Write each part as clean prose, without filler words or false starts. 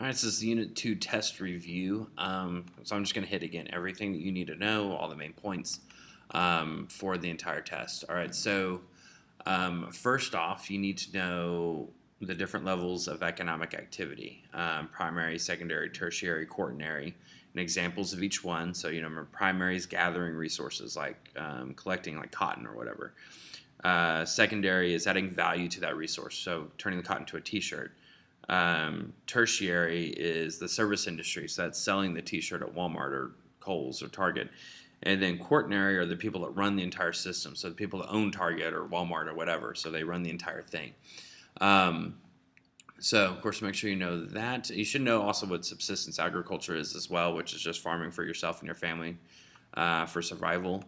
All right, so this is Unit 2 test review. So I'm just going to hit again everything that you need to know, all the main points for the entire test. All right, so first off, you need to know the different levels of economic activity, primary, secondary, tertiary, quaternary, and examples of each one. So, remember, primary is gathering resources like collecting like cotton or whatever. Secondary is adding value to that resource, so turning the cotton to a t-shirt. Tertiary is the service industry, so that's selling the t-shirt at Walmart or Kohl's or Target. And then quaternary are the people that run the entire system, so the people that own Target or Walmart or whatever, so they run the entire thing. So, of course, make sure you know that. You should know also what subsistence agriculture is as well, which is just farming for yourself and your family for survival.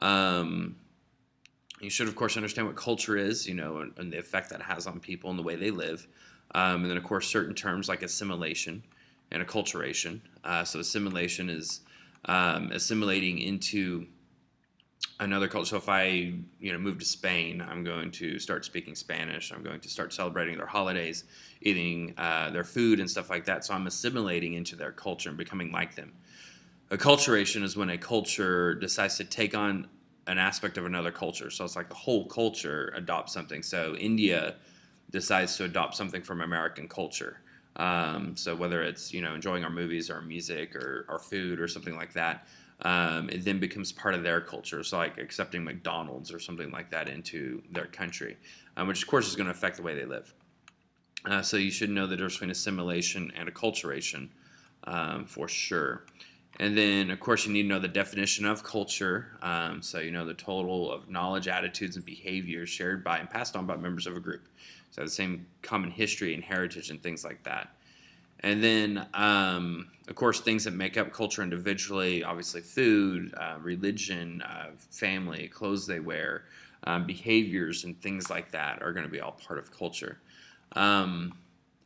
You should, of course, understand what culture is, and the effect that has on people and the way they live. And then, of course, certain terms like assimilation and acculturation. So assimilation is assimilating into another culture. So if I, move to Spain, I'm going to start speaking Spanish. I'm going to start celebrating their holidays, eating their food and stuff like that. So I'm assimilating into their culture and becoming like them. Acculturation is when a culture decides to take on an aspect of another culture. So it's like the whole culture adopts something. So India decides to adopt something from American culture. So whether it's enjoying our movies or our music or our food or something like that, it then becomes part of their culture. So like accepting McDonald's or something like that into their country, which of course is going to affect the way they live. So you should know the difference between assimilation and acculturation for sure. And then, of course, you need to know the definition of culture. So the total of knowledge, attitudes, and behaviors shared by and passed on by members of a group. So the same common history and heritage and things like that. And then, of course, things that make up culture individually, obviously food, religion, family, clothes they wear, behaviors, and things like that are going to be all part of culture.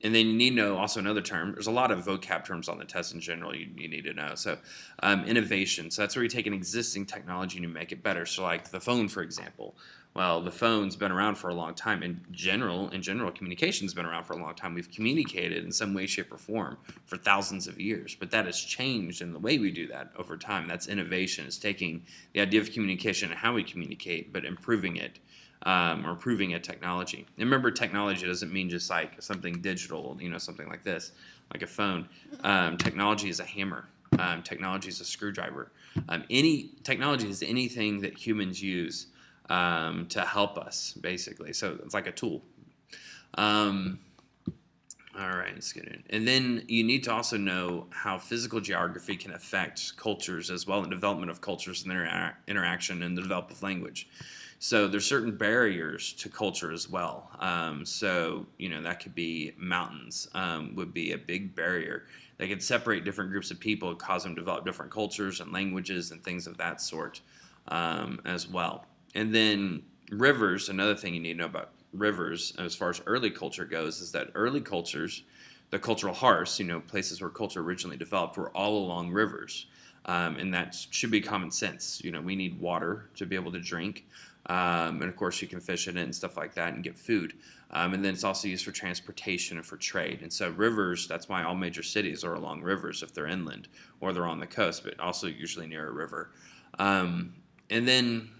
And then you need to know also another term. There's a lot of vocab terms on the test in general you need to know. So innovation. So that's where you take an existing technology and you make it better. So like the phone, for example. Well, the phone's been around for a long time. In general, communication's been around for a long time. We've communicated in some way, shape, or form for thousands of years. But that has changed in the way we do that over time. That's innovation. It's taking the idea of communication and how we communicate, but improving it. Or improving a technology. And remember, technology doesn't mean just like something digital, something like this, like a phone. Technology is a hammer. Technology is a screwdriver. Any technology is anything that humans use to help us, basically. So it's like a tool. All right, let's get in. And then you need to also know how physical geography can affect cultures as well, and development of cultures and their interaction and the development of language. So there's certain barriers to culture as well. So that could be mountains would be a big barrier. They could separate different groups of people, cause them to develop different cultures and languages and things of that sort as well. And then rivers, another thing you need to know about rivers as far as early culture goes is that early cultures, the cultural hearths, places where culture originally developed, were all along rivers. And that should be common sense. We need water to be able to drink. And of course, you can fish in it and stuff like that and get food. And then it's also used for transportation and for trade. And so rivers, that's why all major cities are along rivers if they're inland or they're on the coast, but also usually near a river. And then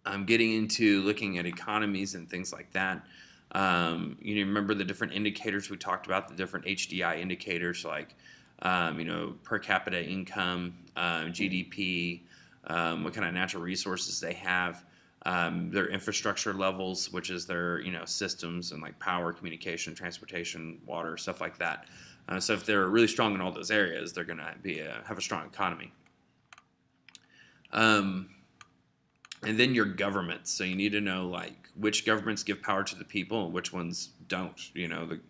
I'm getting into looking at economies and things like that. Remember the different indicators we talked about, the different HDI indicators like, per capita income, GDP, what kind of natural resources they have, their infrastructure levels, which is their systems and like power, communication, transportation, water, stuff like that. So if they're really strong in all those areas, they're going to have a strong economy. And then your governments. So you need to know like which governments give power to the people and which ones don't.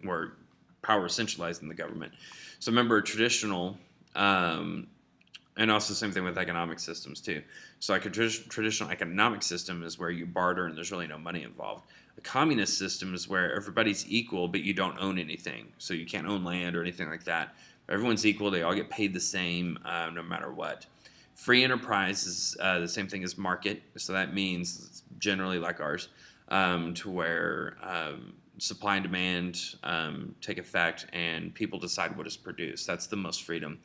Where power is centralized in the government. So remember traditional. And also the same thing with economic systems too. So like a traditional economic system is where you barter and there's really no money involved. A communist system is where everybody's equal but you don't own anything. So you can't own land or anything like that. Everyone's equal. They all get paid the same no matter what. Free enterprise is the same thing as market. So that means it's generally like ours to where supply and demand take effect, and people decide what is produced. That's the most freedom.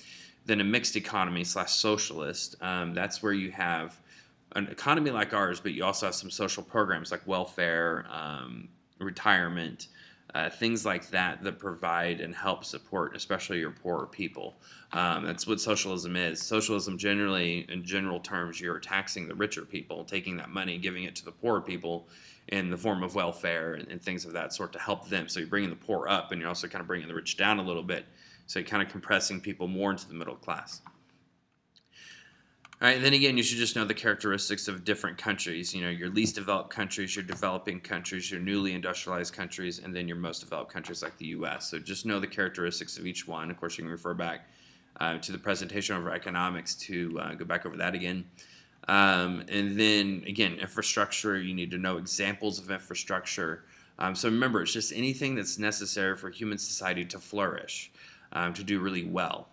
Then a mixed economy / socialist, that's where you have an economy like ours, but you also have some social programs like welfare, retirement, things like that that provide and help support, especially your poorer people. That's what socialism is. Socialism, generally, in general terms, you're taxing the richer people, taking that money, giving it to the poorer people in the form of welfare and things of that sort to help them. So you're bringing the poor up, and you're also kind of bringing the rich down a little bit. So you're kind of compressing people more into the middle class. All right, and then again, you should just know the characteristics of different countries. You know, your least developed countries, your developing countries, your newly industrialized countries, and then your most developed countries like the U.S. So just know the characteristics of each one. Of course, you can refer back to the presentation over economics to go back over that again. And then, again, infrastructure, you need to know examples of infrastructure. So remember, it's just anything that's necessary for human society to flourish, to do really well.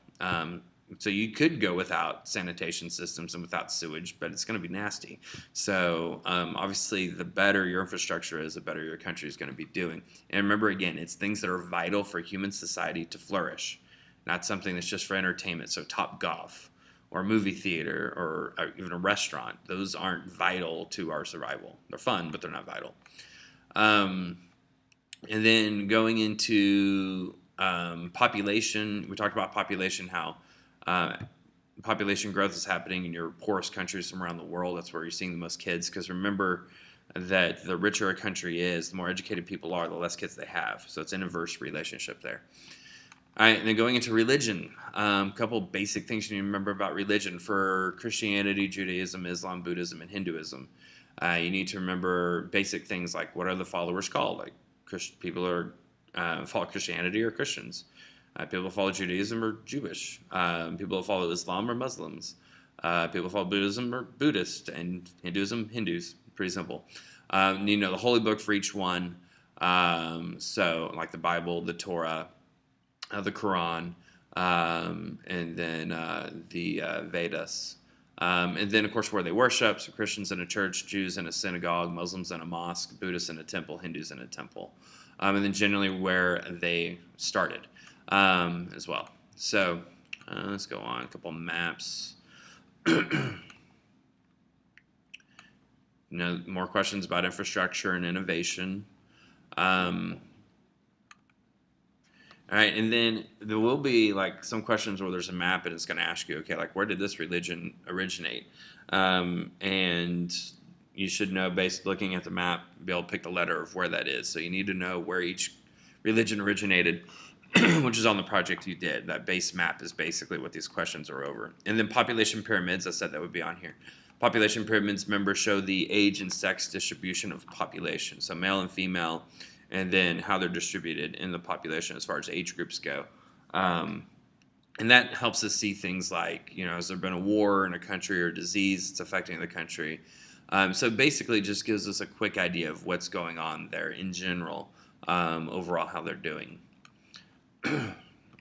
So you could go without sanitation systems and without sewage, but it's going to be nasty. So obviously, the better your infrastructure is, the better your country is going to be doing. And remember, again, it's things that are vital for human society to flourish, not something that's just for entertainment. So Top Golf or a movie theater or even a restaurant, those aren't vital to our survival. They're fun, but they're not vital. And then going into population, we talked about population, how population growth is happening in your poorest countries from around the world. That's where you're seeing the most kids, because remember that the richer a country is, the more educated people are, the less kids they have. So it's an inverse relationship there. All right, and then going into religion, a couple basic things you need to remember about religion. For Christianity, Judaism, Islam, Buddhism, and Hinduism, you need to remember basic things like what are the followers called? Like people are follow Christianity are Christians. People who follow Judaism are Jewish. People who follow Islam are Muslims. People who follow Buddhism are Buddhist, and Hinduism, Hindus. Pretty simple. You know the holy book for each one. So like the Bible, the Torah, the Quran, and then the Vedas. And then, of course, where they worship. So Christians in a church, Jews in a synagogue, Muslims in a mosque, Buddhists in a temple, Hindus in a temple. And then generally where they started as well. So let's go on. A couple maps. More questions about infrastructure and innovation. All right, and then there will be like some questions where there's a map and it's going to ask you, okay, like where did this religion originate? And you should know, based looking at the map, be able to pick the letter of where that is. So you need to know where each religion originated, which is on the project you did. That base map is basically what these questions are over. And then population pyramids, I said that would be on here. Population pyramids, members show the age and sex distribution of population, so male and female, and then how they're distributed in the population as far as age groups go. And that helps us see things like, has there been a war in a country or disease that's affecting the country? So basically just gives us a quick idea of what's going on there in general, overall how they're doing. All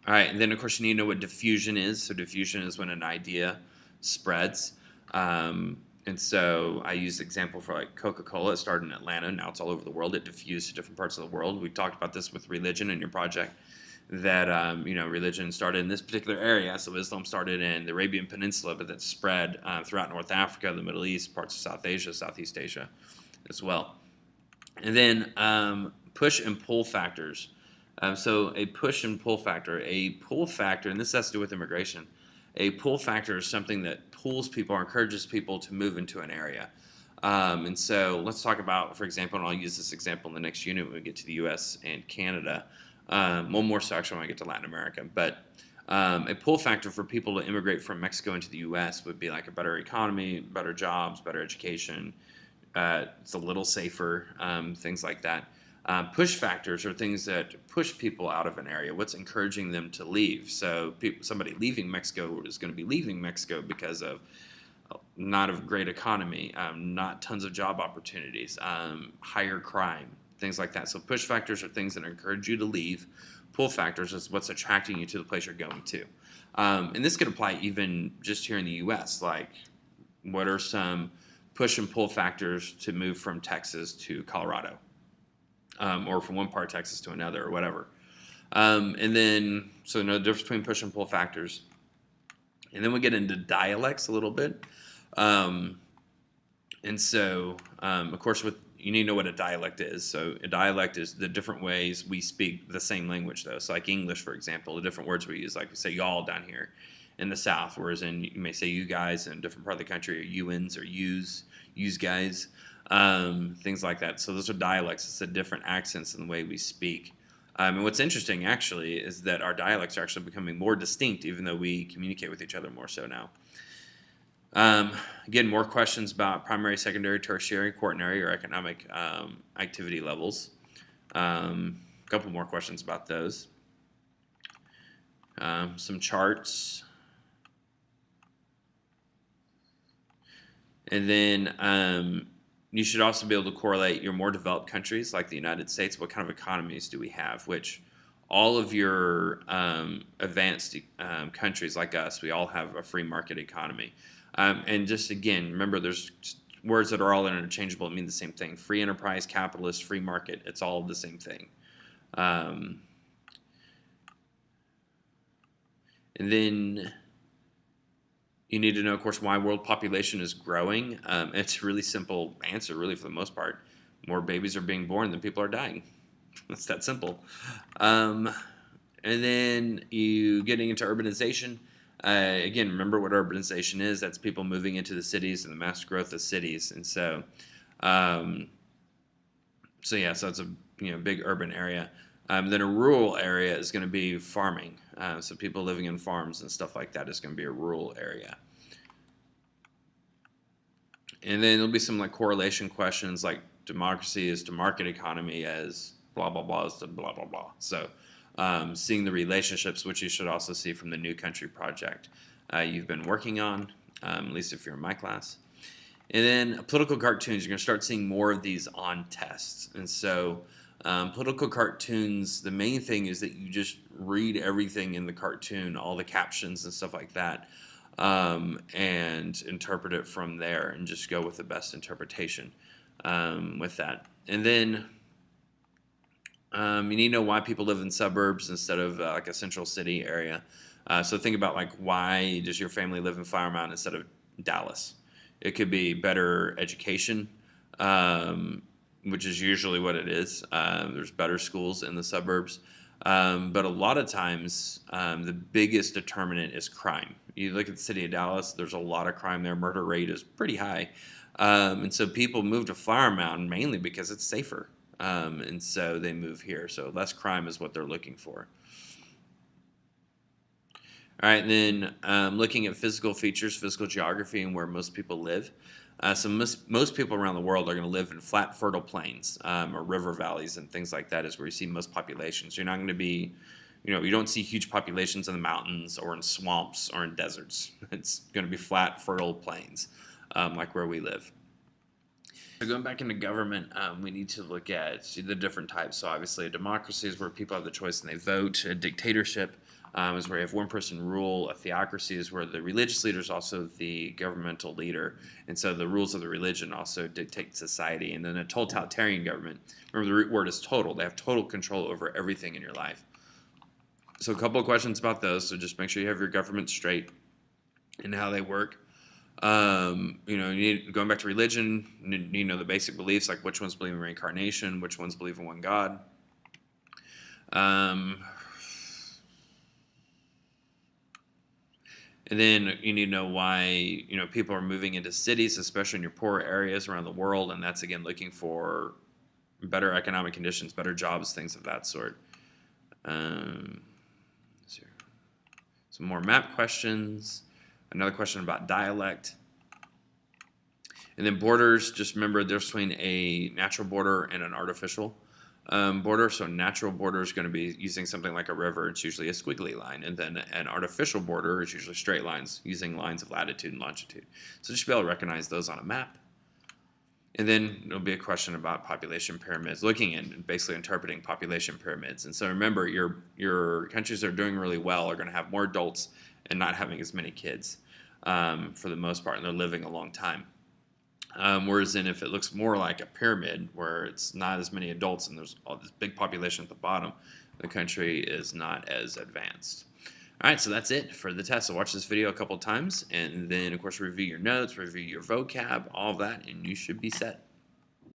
right, and then of course you need to know what diffusion is. So diffusion is when an idea spreads. And so I use the example for like Coca-Cola. It started in Atlanta. Now it's all over the world. It diffused to different parts of the world. We talked about this with religion in your project, that, religion started in this particular area. So Islam started in the Arabian Peninsula, but that spread throughout North Africa, the Middle East, parts of South Asia, Southeast Asia as well. And then push and pull factors. So a push and pull factor, and this has to do with immigration. A pull factor is something that pulls people or encourages people to move into an area. And so let's talk about, for example, and I'll use this example in the next unit when we get to the U.S. and Canada. More so actually when I get to Latin America. But a pull factor for people to immigrate from Mexico into the U.S. would be like a better economy, better jobs, better education. It's a little safer, things like that. Push factors are things that push people out of an area. What's encouraging them to leave? So somebody leaving Mexico is going to be leaving Mexico because of not a great economy, not tons of job opportunities, higher crime, things like that. So push factors are things that encourage you to leave. Pull factors is what's attracting you to the place you're going to. And this could apply even just here in the U.S. Like, what are some push and pull factors to move from Texas to Colorado? or from one part of Texas to another or whatever. And then, so no difference between push and pull factors. And then we get into dialects a little bit. Um, and so, of course, you need to know what a dialect is. So a dialect is the different ways we speak the same language, though. So like English, for example, the different words we use, like we say y'all down here in the South, whereas you may say you guys in a different part of the country, or you'ns or use guys, things like that. So those are dialects. It's the different accents in the way we speak. And what's interesting, actually, is that our dialects are actually becoming more distinct, even though we communicate with each other more so now. Again, more questions about primary, secondary, tertiary, quaternary, or economic activity levels. A couple more questions about those. Some charts. And then you should also be able to correlate your more developed countries like the United States. What kind of economies do we have? Which all of your advanced countries like us, we all have a free market economy. And just again, remember, there's words that are all interchangeable that mean the same thing. Free enterprise, capitalist, free market. It's all the same thing. And then you need to know, of course, why world population is growing. It's a really simple answer, really, for the most part. More babies are being born than people are dying. It's that simple. And then you getting into urbanization. Again, remember what urbanization is. That's people moving into the cities and the mass growth of cities. And so, so it's a big urban area. Then a rural area is going to be farming. So people living in farms and stuff like that is going to be a rural area. And then there'll be some like correlation questions like democracy is to market economy as blah, blah, blah is to blah, blah, blah. So seeing the relationships, which you should also see from the New Country Project you've been working on, at least if you're in my class. And then political cartoons, you're going to start seeing more of these on tests. And so political cartoons, the main thing is that you just read everything in the cartoon, all the captions and stuff like that, and interpret it from there and just go with the best interpretation with that. And then you need to know why people live in suburbs instead of like a central city area. So think about like, why does your family live in Flower Mound instead of Dallas? It could be better education, which is usually what it is. There's better schools in the suburbs. But a lot of times, the biggest determinant is crime. You look at the city of Dallas, there's a lot of crime there. Murder rate is pretty high. And so people move to Flower Mound mainly because it's safer. And so they move here. So less crime is what they're looking for. All right, and then looking at physical features, physical geography, and where most people live. So most people around the world are going to live in flat, fertile plains or river valleys and things like that is where you see most populations. You're not going to be, you don't see huge populations in the mountains or in swamps or in deserts. It's going to be flat, fertile plains like where we live. So going back into government, we need to look at the different types. So obviously a democracy is where people have the choice and they vote. A dictatorship is where you have one person rule. A theocracy is where the religious leader is also the governmental leader. And so the rules of the religion also dictate society. And then a totalitarian government, remember the root word is total. They have total control over everything in your life. So a couple of questions about those. So just make sure you have your government straight and how they work. You need, going back to religion, you know the basic beliefs, like which ones believe in reincarnation, which ones believe in one God. And then you need to know why people are moving into cities, especially in your poor areas around the world, and that's again looking for better economic conditions, better jobs, things of that sort. Some more map questions. Another question about dialect. And then borders, just remember there's between a natural border and an artificial border. So natural border is going to be using something like a river. It's usually a squiggly line. And then an artificial border is usually straight lines using lines of latitude and longitude. So just be able to recognize those on a map. And then there'll be a question about population pyramids, looking at basically interpreting population pyramids. And so remember, your countries that are doing really well are going to have more adults and not having as many kids for the most part, and they're living a long time. Whereas then if it looks more like a pyramid where it's not as many adults and there's all this big population at the bottom, the country is not as advanced. All right, so that's it for the test. So watch this video a couple times, and then, of course, review your notes, review your vocab, all of that, and you should be set.